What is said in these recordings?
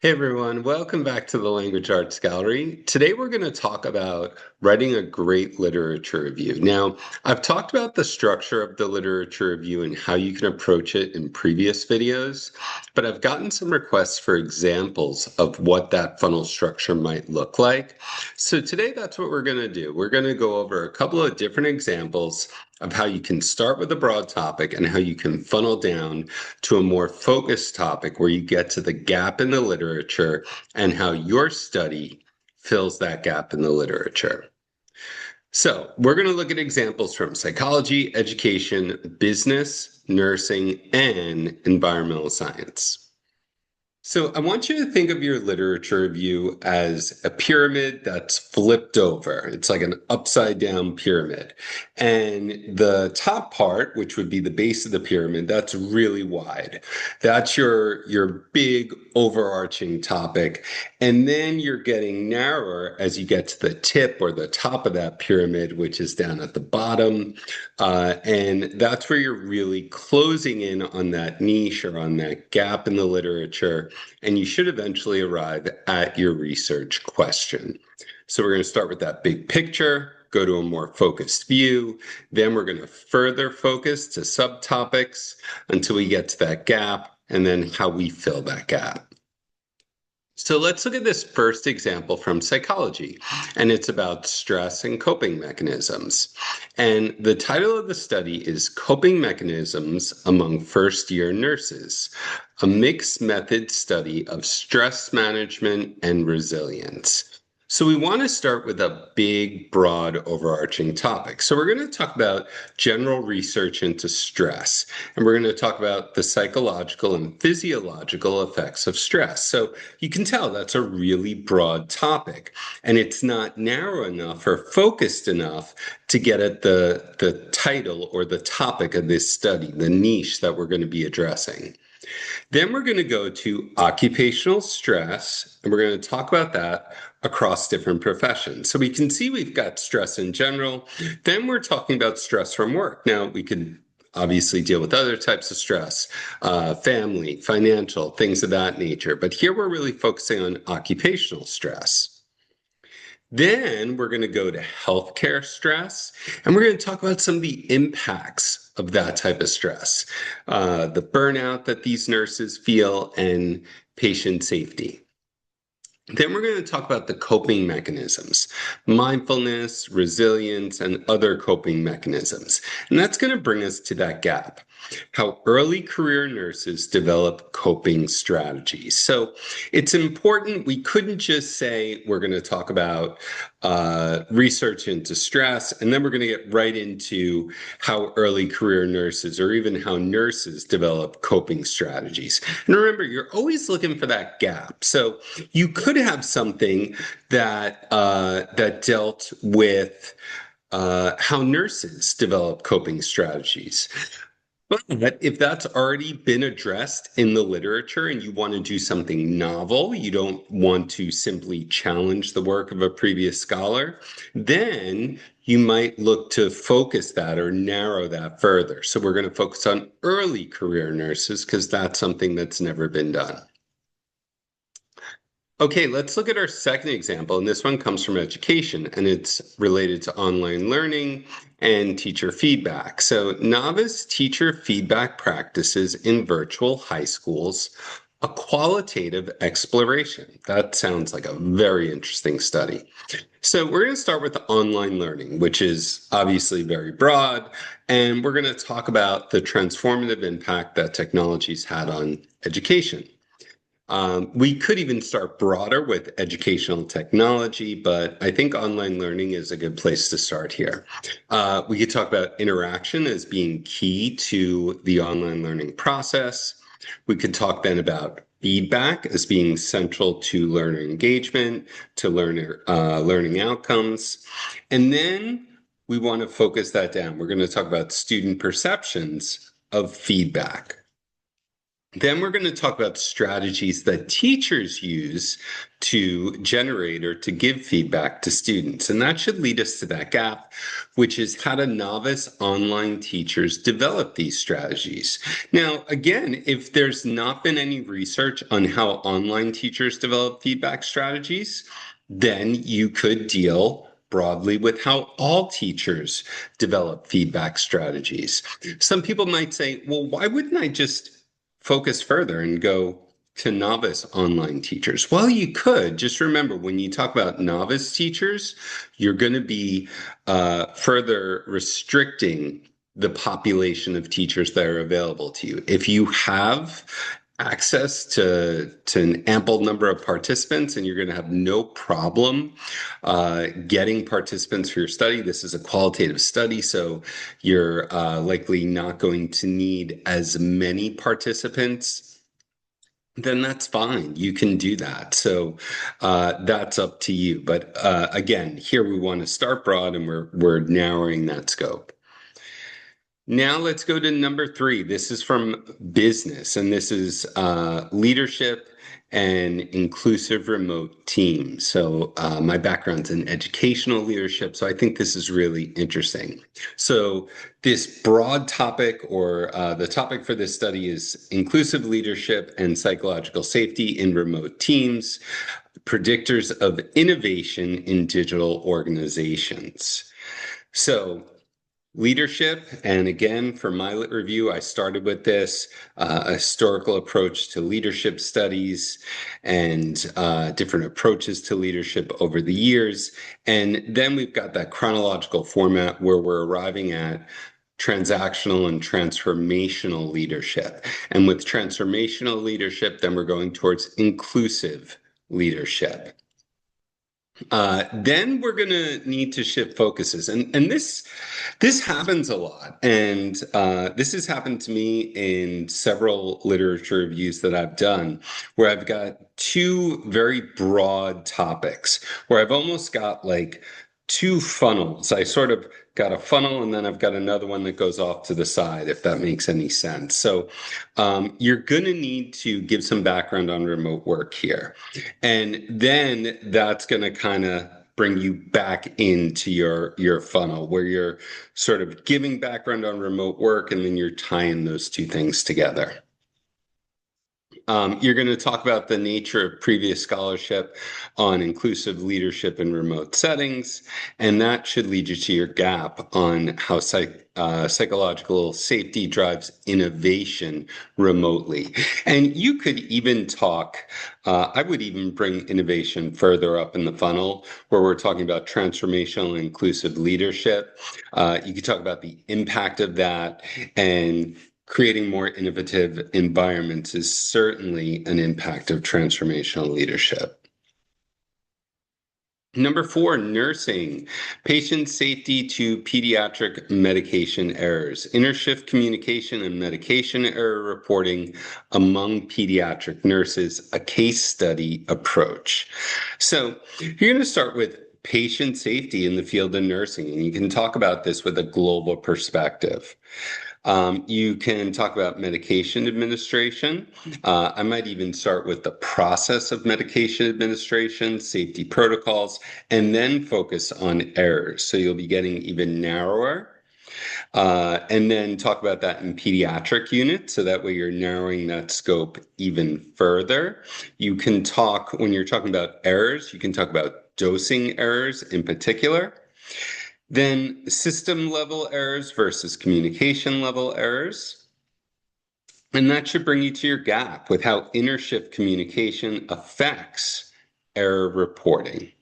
Hey everyone, welcome back to the Language Arts Gallery. Today we're going to talk about writing a great literature review. Now, I've talked about the structure of the literature review and how you can approach it in previous videos, but I've gotten some requests for examples of what that funnel structure might look like. So today that's what we're going to do. We're going to go over a couple of different examples of how you can start with a broad topic and how you can funnel down to a more focused topic where you get to the gap in the literature and how your study fills that gap in the literature. So we're going to look at examples from psychology, education, business, nursing, and environmental science. So I want you to think of your literature review as a pyramid that's flipped over. It's like an upside down pyramid. And the top part, which would be the base of the pyramid, that's really wide. That's your big overarching topic. And then you're getting narrower as you get to the tip or the top of that pyramid, which is down at the bottom. And that's where you're really closing in on that niche or on that gap in the literature, and you should eventually arrive at your research question. So we're going to start with that big picture, go to a more focused view, then we're going to further focus to subtopics until we get to that gap, and then how we fill that gap. So let's look at this first example from psychology, and it's about stress and coping mechanisms. And the title of the study is Coping Mechanisms Among First-Year Nurses, a mixed method study of stress management and resilience. So we want to start with a big, broad, overarching topic. So we're going to talk about general research into stress, and we're going to talk about the psychological and physiological effects of stress. So you can tell that's a really broad topic, and it's not narrow enough or focused enough to get at the title or the topic of this study, the niche that we're going to be addressing. Then we're going to go to occupational stress, and we're going to talk about that across different professions. So we can see we've got stress in general. Then we're talking about stress from work. Now, we could obviously deal with other types of stress, family, financial, things of that nature. But here we're really focusing on occupational stress. Then we're going to go to healthcare stress, and we're going to talk about some of the impacts of that type of stress, the burnout that these nurses feel, and patient safety. Then we're going to talk about the coping mechanisms, mindfulness, resilience, and other coping mechanisms. And that's going to bring us to that gap, how early career nurses develop coping strategies. So it's important. We couldn't just say we're going to talk about research into stress, and then we're going to get right into how early career nurses or even how nurses develop coping strategies. And remember, you're always looking for that gap. So you could have something that dealt with how nurses develop coping strategies. But if that's already been addressed in the literature and you want to do something novel, you don't want to simply challenge the work of a previous scholar, then you might look to focus that or narrow that further. So we're going to focus on early career nurses because that's something that's never been done. Okay, let's look at our second example, and this one comes from education, and it's related to online learning and teacher feedback. So, novice teacher feedback practices in virtual high schools, a qualitative exploration. That sounds like a very interesting study. So, we're going to start with online learning, which is obviously very broad, and we're going to talk about the transformative impact that technology's had on education. We could even start broader with educational technology, but I think online learning is a good place to start here. We could talk about interaction as being key to the online learning process. We could talk then about feedback as being central to learner engagement, to learning outcomes. And then we want to focus that down. We're going to talk about student perceptions of feedback. Then we're going to talk about strategies that teachers use to generate or to give feedback to students. And that should lead us to that gap, which is how do novice online teachers develop these strategies? Now, again, if there's not been any research on how online teachers develop feedback strategies, then you could deal broadly with how all teachers develop feedback strategies. Some people might say, well, why wouldn't I just focus further and go to novice online teachers? Well, you could. Just remember, when you talk about novice teachers, you're going to be further restricting the population of teachers that are available to you. If you have access to an ample number of participants and you're going to have no problem getting participants for your study, this is a qualitative study, so you're likely not going to need as many participants, then that's fine. You can do that. So that's up to you. But again, here we want to start broad and we're narrowing that scope. Now let's go to number 3. This is from business, and this is leadership and inclusive remote teams. So my background's in educational leadership, so I think this is really interesting. So this broad topic, or the topic for this study, is inclusive leadership and psychological safety in remote teams, predictors of innovation in digital organizations. So leadership, and again, for my review, I started with this a historical approach to leadership studies and different approaches to leadership over the years. And then we've got that chronological format where we're arriving at transactional and transformational leadership. And with transformational leadership, then we're going towards inclusive leadership. Then we're going to need to shift focuses, and this happens a lot, and this has happened to me in several literature reviews that I've done, where I've got two very broad topics, where I've almost got like two funnels. I sort of got a funnel, and then I've got another one that goes off to the side, if that makes any sense. So you're going to need to give some background on remote work here. And then that's going to kind of bring you back into your funnel, where you're sort of giving background on remote work, and then you're tying those two things together. You're going to talk about the nature of previous scholarship on inclusive leadership in remote settings, and that should lead you to your gap on how psychological safety drives innovation remotely. And you could even talk, I would even bring innovation further up in the funnel, where we're talking about transformational and inclusive leadership. You could talk about the impact of that, and creating more innovative environments is certainly an impact of transformational leadership. Number 4, nursing, patient safety to pediatric medication errors, intershift communication and medication error reporting among pediatric nurses, a case study approach. So you're going to start with patient safety in the field of nursing, and you can talk about this with a global perspective. You can talk about medication administration. I might even start with the process of medication administration, safety protocols, and then focus on errors. So you'll be getting even narrower. And then talk about that in pediatric units, so that way you're narrowing that scope even further. You can talk, when you're talking about errors, you can talk about dosing errors in particular. Then system level errors versus communication level errors. And that should bring you to your gap with how intershift communication affects error reporting.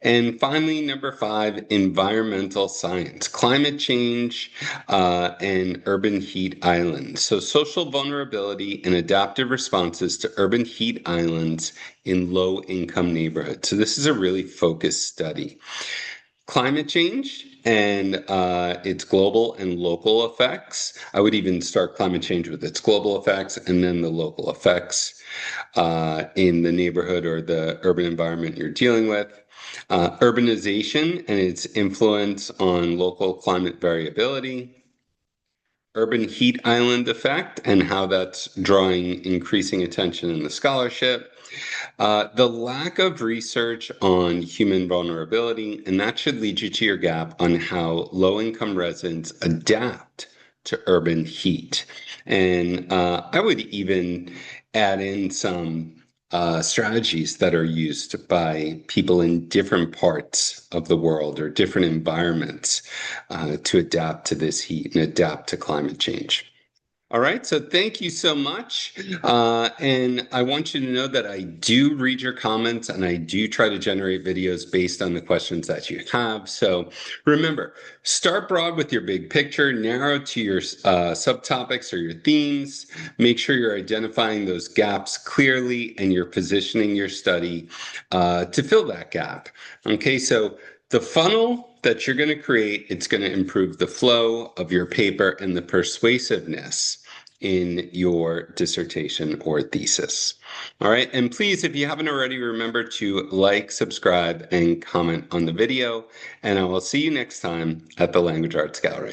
And finally, number 5, environmental science, climate change and urban heat islands. So social vulnerability and adaptive responses to urban heat islands in low-income neighborhoods. So this is a really focused study. Climate change and its global and local effects. I would even start climate change with its global effects and then the local effects in the neighborhood or the urban environment you're dealing with. Urbanization and its influence on local climate variability. urban heat island effect and how that's drawing increasing attention in the scholarship. The lack of research on human vulnerability, and that should lead you to your gap on how low-income residents adapt to urban heat. And I would even add in some strategies that are used by people in different parts of the world or different environments to adapt to this heat and adapt to climate change. All right, so thank you so much. And I want you to know that I do read your comments and I do try to generate videos based on the questions that you have. So remember, start broad with your big picture, narrow to your subtopics or your themes. Make sure you're identifying those gaps clearly and you're positioning your study to fill that gap. Okay, so the funnel that you're going to create, it's going to improve the flow of your paper and the persuasiveness in your dissertation or thesis. All right, and please, if you haven't already, remember to like, subscribe, and comment on the video, and I will see you next time at the Language Arts Gallery.